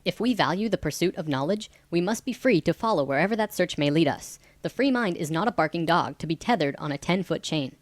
If we value the pursuit of knowledge, we must be free to follow wherever that search may lead us. The free mind is not a barking dog to be tethered on a 10-foot chain.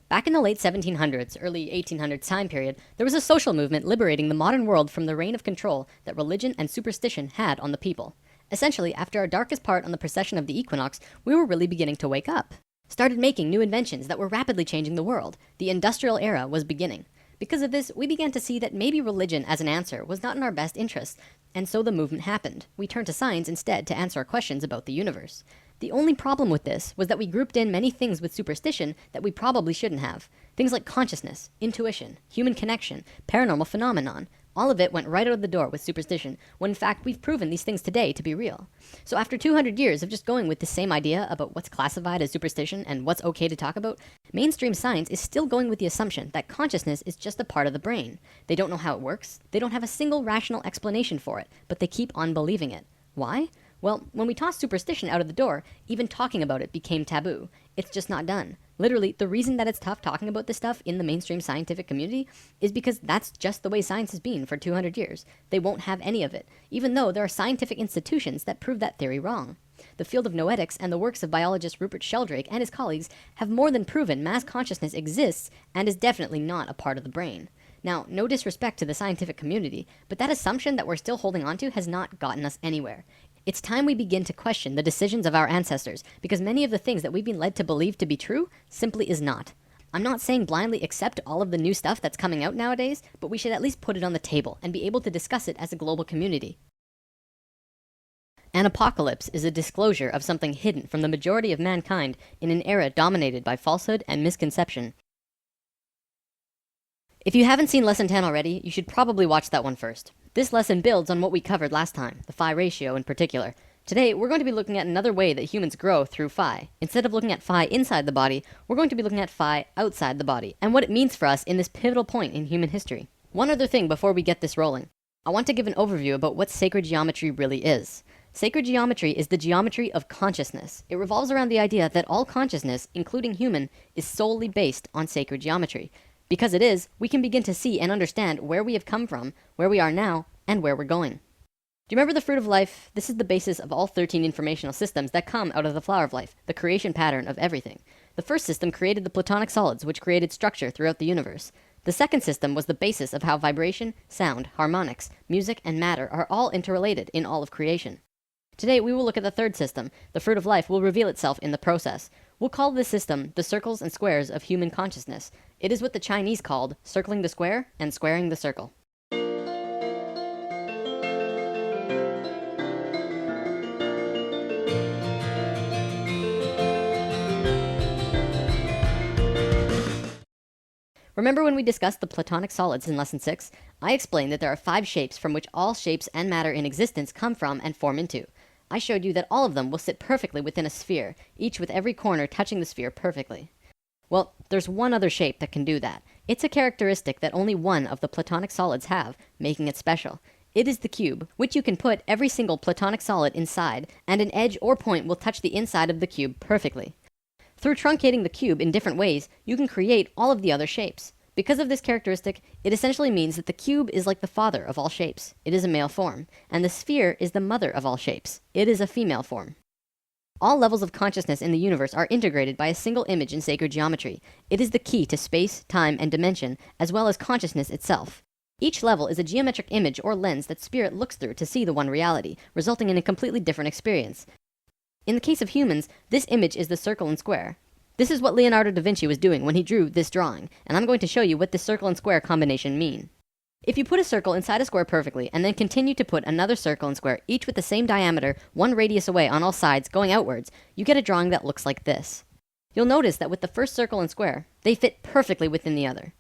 Back in the late 1700s, early 1800s time period, there was a social movement liberating the modern world from the reign of control that religion and superstition had on the people. Essentially, after our darkest part on the precession of the equinox, we were really beginning to wake up. Started making new inventions that were rapidly changing the world. The industrial era was beginning. Because of this, we began to see that maybe religion as an answer was not in our best interest, and so the movement happened. We turned to science instead to answer our questions about the universe. The only problem with this was that we grouped in many things with superstition that we probably shouldn't have. Things like consciousness, intuition, human connection, paranormal phenomenon. All of it went right out of the door with superstition, when in fact we've proven these things today to be real. So after 200 years of just going with the same idea about what's classified as superstition and what's okay to talk about, mainstream science is still going with the assumption that consciousness is just a part of the brain. They don't know how it works, they don't have a single rational explanation for it, but they keep on believing it. Why? Well, when we tossed superstition out of the door, even talking about it became taboo. It's just not done. Literally, the reason that it's tough talking about this stuff in the mainstream scientific community is because that's just the way science has been for 200 years. They won't have any of it, even though there are scientific institutions that prove that theory wrong. The field of noetics and the works of biologist Rupert Sheldrake and his colleagues have more than proven mass consciousness exists and is definitely not a part of the brain. Now, no disrespect to the scientific community, but that assumption that we're still holding on to has not gotten us anywhere. It's time we begin to question the decisions of our ancestors, because many of the things that we've been led to believe to be true simply is not. I'm not saying blindly accept all of the new stuff that's coming out nowadays, but we should at least put it on the table and be able to discuss it as a global community. An apocalypse is a disclosure of something hidden from the majority of mankind in an era dominated by falsehood and misconception. If you haven't seen lesson 10 already, you should probably watch that one first. This lesson builds on what we covered last time, the phi ratio in particular. Today, we're going to be looking at another way that humans grow through phi. Instead of looking at phi inside the body, we're going to be looking at phi outside the body, and what it means for us in this pivotal point in human history. One other thing before we get this rolling. I want to give an overview about what sacred geometry really is. Sacred geometry is the geometry of consciousness. It revolves around the idea that all consciousness, including human, is solely based on sacred geometry. Because it is, we can begin to see and understand where we have come from, where we are now, and where we're going. Do you remember the fruit of life? This is the basis of all 13 informational systems that come out of the flower of life, the creation pattern of everything. The first system created the platonic solids, which created structure throughout the universe. The second system was the basis of how vibration, sound, harmonics, music, and matter are all interrelated in all of creation. Today, we will look at the third system. The fruit of life will reveal itself in the process. We'll call this system the circles and squares of human consciousness. It is what the Chinese called circling the square and squaring the circle. Remember when we discussed the platonic solids in lesson 6? I explained that there are 5 shapes from which all shapes and matter in existence come from and form into. I showed you that all of them will sit perfectly within a sphere, each with every corner touching the sphere perfectly. Well, there's one other shape that can do that. It's a characteristic that only one of the platonic solids have, making it special. It is the cube, which you can put every single platonic solid inside, and an edge or point will touch the inside of the cube perfectly. Through truncating the cube in different ways, you can create all of the other shapes. Because of this characteristic, it essentially means that the cube is like the father of all shapes. It is a male form. And the sphere is the mother of all shapes. It is a female form. All levels of consciousness in the universe are integrated by a single image in sacred geometry. It is the key to space, time, and dimension, as well as consciousness itself. Each level is a geometric image or lens that spirit looks through to see the one reality, resulting in a completely different experience. In the case of humans, this image is the circle and square. This is what Leonardo da Vinci was doing when he drew this drawing, and I'm going to show you what this circle and square combination mean. If you put a circle inside a square perfectly, and then continue to put another circle and square, each with the same diameter, 1 radius away on all sides, going outwards, you get a drawing that looks like this. You'll notice that with the first circle and square, they fit perfectly within the other.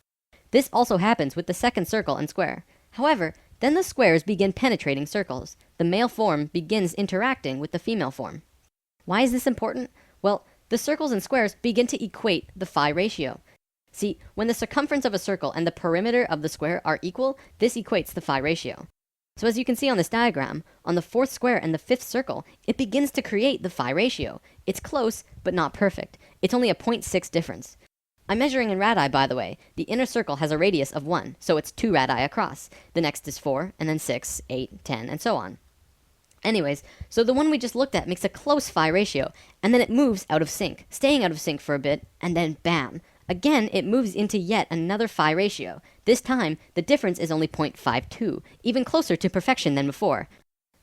This also happens with the second circle and square. However, then the squares begin penetrating circles. The male form begins interacting with the female form. Why is this important? Well, the circles and squares begin to equate the phi ratio. See, when the circumference of a circle and the perimeter of the square are equal, this equates the phi ratio. So as you can see on this diagram, on the 4th square and the 5th circle, it begins to create the phi ratio. It's close, but not perfect. It's only a 0.6 difference. I'm measuring in radii, by the way. The inner circle has a radius of 1, so it's 2 radii across. The next is 4, and then 6, 8, 10, and so on. Anyways, so the one we just looked at makes a close phi ratio, and then it moves out of sync, staying out of sync for a bit, and then bam! Again, it moves into yet another phi ratio. This time, the difference is only 0.52, even closer to perfection than before.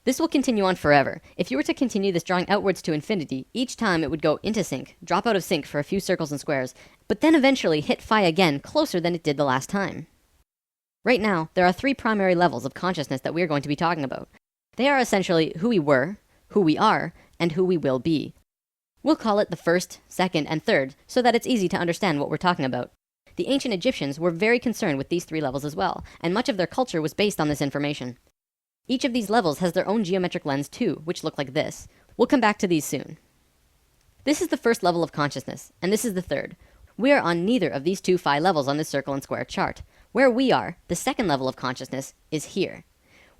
This will continue on forever. If you were to continue this drawing outwards to infinity, each time it would go into sync, drop out of sync for a few circles and squares, but then eventually hit phi again closer than it did the last time. Right now, there are 3 primary levels of consciousness that we are going to be talking about. They are essentially who we were, who we are, and who we will be. We'll call it the first, second, and third, so that it's easy to understand what we're talking about. The ancient Egyptians were very concerned with these 3 levels as well, and much of their culture was based on this information. Each of these levels has their own geometric lens too, which look like this. We'll come back to these soon. This is the first level of consciousness, and this is the third. We are on neither of these 2 phi levels on this circle and square chart. Where we are, the second level of consciousness, is here.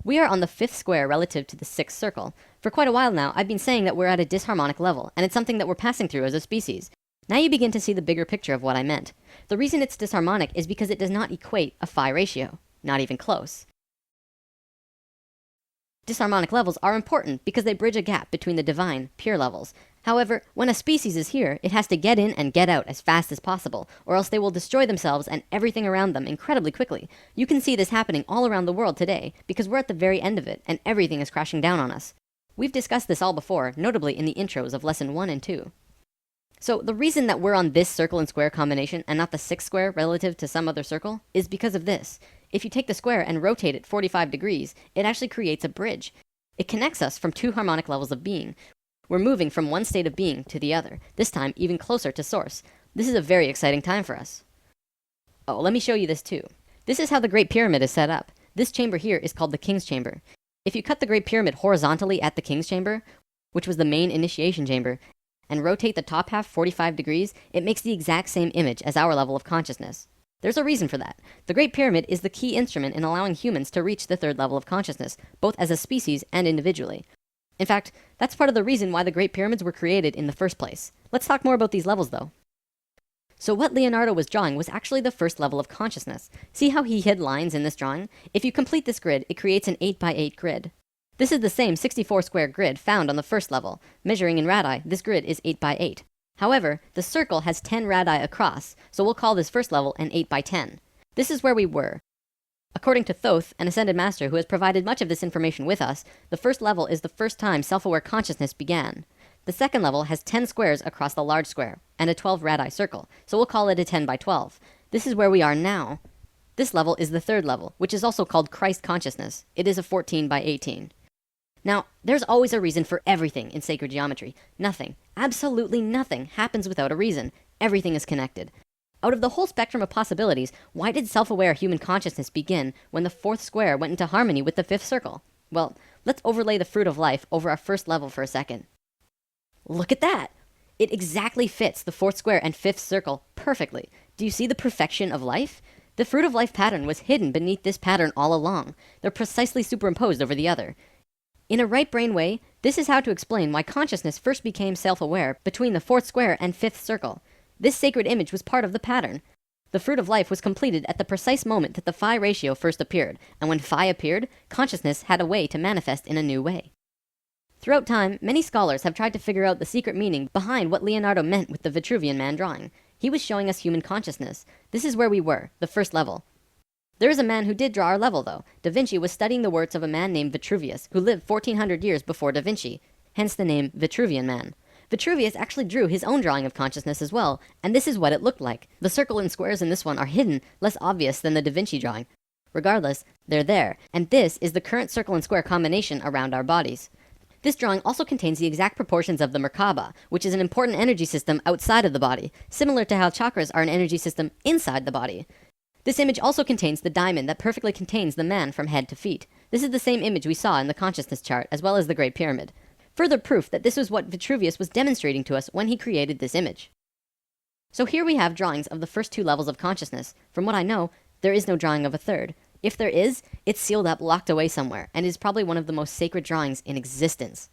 We are on the 5th square relative to the 6th circle. For quite a while now, I've been saying that we're at a disharmonic level, and it's something that we're passing through as a species. Now you begin to see the bigger picture of what I meant. The reason it's disharmonic is because it does not equate a phi ratio. Not even close. Disharmonic levels are important because they bridge a gap between the divine, pure levels. However, when a species is here, it has to get in and get out as fast as possible, or else they will destroy themselves and everything around them incredibly quickly. You can see this happening all around the world today, because we're at the very end of it, and everything is crashing down on us. We've discussed this all before, notably in the intros of lesson 1 and 2. So the reason that we're on this circle and square combination, and not the 6th square relative to some other circle, is because of this. If you take the square and rotate it 45 degrees, it actually creates a bridge. It connects us from 2 harmonic levels of being. We're moving from one state of being to the other, this time even closer to source. This is a very exciting time for us. Oh, let me show you this too. This is how the Great Pyramid is set up. This chamber here is called the King's Chamber. If you cut the Great Pyramid horizontally at the King's Chamber, which was the main initiation chamber, and rotate the top half 45 degrees, it makes the exact same image as our level of consciousness. There's a reason for that. The Great Pyramid is the key instrument in allowing humans to reach the 3rd level of consciousness, both as a species and individually. In fact, that's part of the reason why the Great Pyramids were created in the first place. Let's talk more about these levels though. So what Leonardo was drawing was actually the first level of consciousness. See how he hid lines in this drawing? If you complete this grid, it creates an 8x8 grid. This is the same 64 square grid found on the first level. Measuring in radii, this grid is 8x8. However, the circle has 10 radii across, so we'll call this first level an 8x10. This is where we were. According to Thoth, an Ascended Master who has provided much of this information with us, the first level is the first time self-aware consciousness began. The second level has 10 squares across the large square, and a 12 radii circle, so we'll call it a 10x12. This is where we are now. This level is the 3rd level, which is also called Christ consciousness. It is a 14x18. Now, there's always a reason for everything in sacred geometry. Nothing, absolutely nothing, happens without a reason. Everything is connected. Out of the whole spectrum of possibilities, why did self-aware human consciousness begin when the 4th square went into harmony with the 5th circle? Well, let's overlay the fruit of life over our first level for a second. Look at that! It exactly fits the 4th square and 5th circle perfectly. Do you see the perfection of life? The fruit of life pattern was hidden beneath this pattern all along. They're precisely superimposed over the other. In a right brain way, this is how to explain why consciousness first became self-aware between the 4th square and 5th circle. This sacred image was part of the pattern. The fruit of life was completed at the precise moment that the phi ratio first appeared, and when phi appeared, consciousness had a way to manifest in a new way. Throughout time, many scholars have tried to figure out the secret meaning behind what Leonardo meant with the Vitruvian Man drawing. He was showing us human consciousness. This is where we were, the first level. There is a man who did draw our level though. Da Vinci was studying the works of a man named Vitruvius, who lived 1400 years before Da Vinci, hence the name Vitruvian Man. Vitruvius actually drew his own drawing of consciousness as well, and this is what it looked like. The circle and squares in this one are hidden, less obvious than the Da Vinci drawing. Regardless, they're there, and this is the current circle and square combination around our bodies. This drawing also contains the exact proportions of the Merkaba, which is an important energy system outside of the body, similar to how chakras are an energy system inside the body. This image also contains the diamond that perfectly contains the man from head to feet. This is the same image we saw in the consciousness chart, as well as the Great Pyramid. Further proof that this was what Vitruvius was demonstrating to us when he created this image. So here we have drawings of the first 2 levels of consciousness. From what I know, there is no drawing of a third. If there is, it's sealed up, locked away somewhere, and is probably one of the most sacred drawings in existence.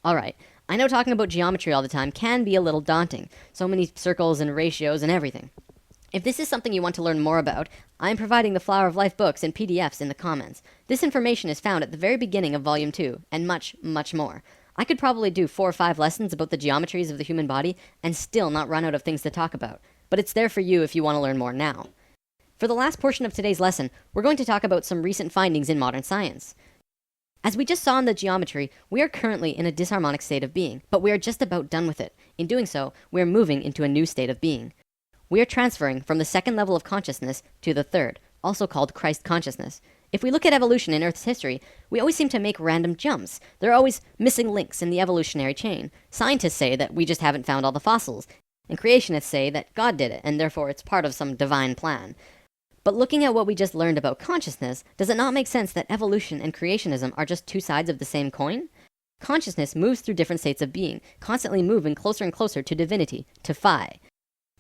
Alright, I know talking about geometry all the time can be a little daunting. So many circles and ratios and everything. If this is something you want to learn more about, I'm providing the Flower of Life books and PDFs in the comments. This information is found at the very beginning of Volume 2, and much, much more. I could probably do 4 or 5 lessons about the geometries of the human body and still not run out of things to talk about. But it's there for you if you want to learn more now. For the last portion of today's lesson, we're going to talk about some recent findings in modern science. As we just saw in the geometry, we are currently in a disharmonic state of being, but we are just about done with it. In doing so, we are moving into a new state of being. We are transferring from the second level of consciousness to the third, also called Christ consciousness. If we look at evolution in Earth's history, we always seem to make random jumps. There are always missing links in the evolutionary chain. Scientists say that we just haven't found all the fossils, and creationists say that God did it, and therefore it's part of some divine plan. But looking at what we just learned about consciousness, does it not make sense that evolution and creationism are just two sides of the same coin? Consciousness moves through different states of being, constantly moving closer and closer to divinity, to Phi.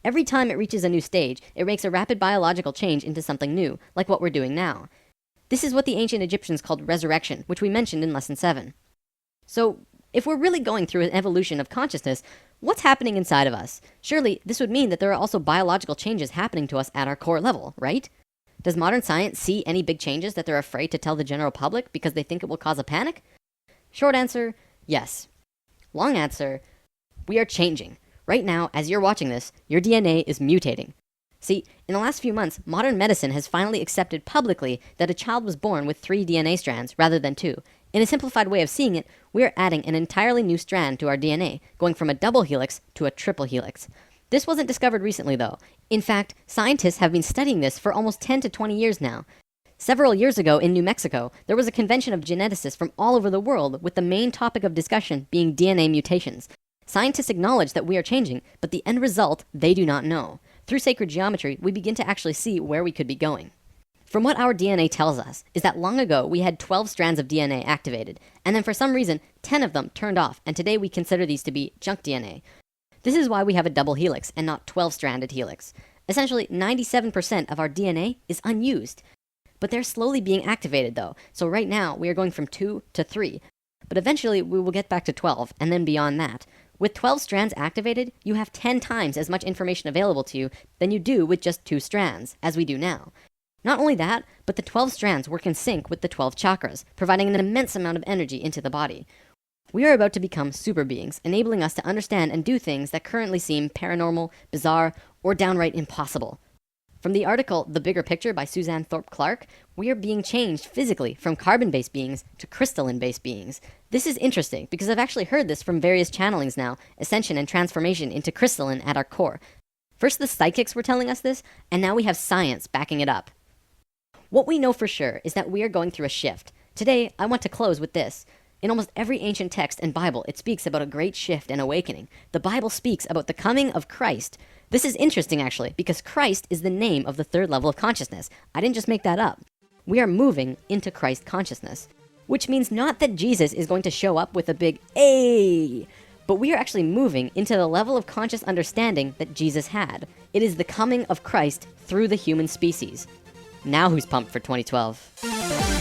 Every time it reaches a new stage, it makes a rapid biological change into something new, like what we're doing now. This is what the ancient Egyptians called resurrection, which we mentioned in Lesson 7. So, if we're really going through an evolution of consciousness, what's happening inside of us? Surely, this would mean that there are also biological changes happening to us at our core level, right? Does modern science see any big changes that they're afraid to tell the general public because they think it will cause a panic? Short answer, yes. Long answer, we are changing. Right now, as you're watching this, your DNA is mutating. See, in the last few months, modern medicine has finally accepted publicly that a child was born with 3 DNA strands rather than 2. In a simplified way of seeing it, we are adding an entirely new strand to our DNA, going from a double helix to a triple helix. This wasn't discovered recently, though. In fact, scientists have been studying this for almost 10 to 20 years now. Several years ago in New Mexico, there was a convention of geneticists from all over the world with the main topic of discussion being DNA mutations. Scientists acknowledge that we are changing, but the end result, they do not know. Through sacred geometry, we begin to actually see where we could be going. From what our DNA tells us, is that long ago we had 12 strands of DNA activated, and then for some reason, 10 of them turned off, and today we consider these to be junk DNA. This is why we have a double helix and not 12-stranded helix. Essentially, 97% of our DNA is unused. But they're slowly being activated though, so right now we are going from 2 to 3. But eventually we will get back to 12, and then beyond that. With 12 strands activated, you have 10 times as much information available to you than you do with just 2 strands, as we do now. Not only that, but the 12 strands work in sync with the 12 chakras, providing an immense amount of energy into the body. We are about to become super beings, enabling us to understand and do things that currently seem paranormal, bizarre, or downright impossible. From the article The Bigger Picture by Suzanne Thorpe Clarke, we are being changed physically from carbon-based beings to crystalline-based beings. This is interesting because I've actually heard this from various channelings now, ascension and transformation into crystalline at our core. First the psychics were telling us this, and now we have science backing it up. What we know for sure is that we are going through a shift. Today, I want to close with this. In almost every ancient text and Bible, it speaks about a great shift and awakening. The Bible speaks about the coming of Christ. This is interesting actually, because Christ is the name of the third level of consciousness. I didn't just make that up. We are moving into Christ consciousness, which means not that Jesus is going to show up with a big "Ay!" but we are actually moving into the level of conscious understanding that Jesus had. It is the coming of Christ through the human species. Now who's pumped for 2012?